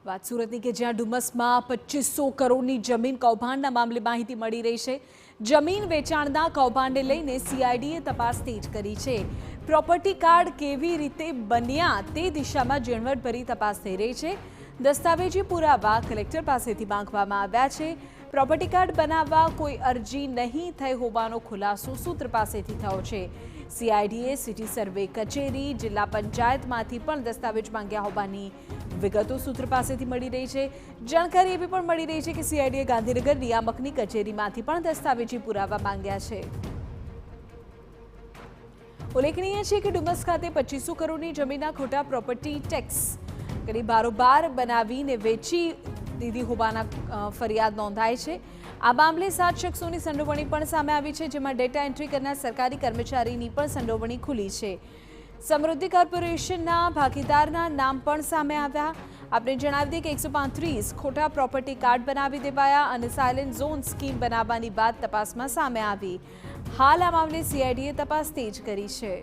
વાત સુરતની કે જ્યાં ડુમસમાં 2500 કરોડની જમીન કૌભાંડના મામલે માહિતી મળી રહી છે। જમીન વેચાણના કૌભાંડને લઈને સીઆઈડીએ તપાસ તેજ કરી છે। પ્રોપર્ટી કાર્ડ કેવી રીતે બન્યા તે દિશામાં ઝીણવટભરી તપાસ થઈ રહી છે। દસ્તાવેજી પુરાવા કલેક્ટર પાસેથી માંગવામાં આવ્યા છે। પ્રોપર્ટી કાર્ડ બનાવવા કોઈ અરજી નહીં થઈ હોવાનો ખુલાસો સૂત્ર પાસેથી થયો છે। સીઆઈડીએ સિટી સર્વે કચેરી જિલ્લા પંચાયતમાંથી પણ દસ્તાવેજ માંગ્યા હોવાની વિગતો સૂત્ર પાસેથી મળી રહી છે। જાણકારી એવી પણ મળી રહી છે કે સીઆઈડીએ ગાંધીનગર નિયામકની કચેરીમાંથી પણ દસ્તાવેજી પુરાવા માંગ્યા છે। ઉલ્લેખનીય છે કે ડુમસ ખાતે 2500 કરોડની જમીનના ખોટા પ્રોપર્ટી ટેક્સ કરી બારોબાર બનાવીને વેચી દીધી હોવાના ફરિયાદ નોંધાઈ છે। આ મામલે 7 શખ્સોની સંડોવણી પણ સામે આવી છે, જેમાં ડેટા એન્ટ્રી કરનાર સરકારી કર્મચારીની પણ સંડોવણી ખુલી છે। સમૃદ્ધિ કોર્પોરેશનના ભાગીદારના નામ પણ સામે આવ્યા। આપણે જણાવી દઈએ કે 135 ખોટા પ્રોપર્ટી કાર્ડ બનાવી દેવાયા અને સાયલેન્ટ ઝોન સ્કીમ બનાવવાની વાત તપાસમાં સામે આવી। હાલ આ મામલે સીઆઈડીએ તપાસ તેજ કરી છે।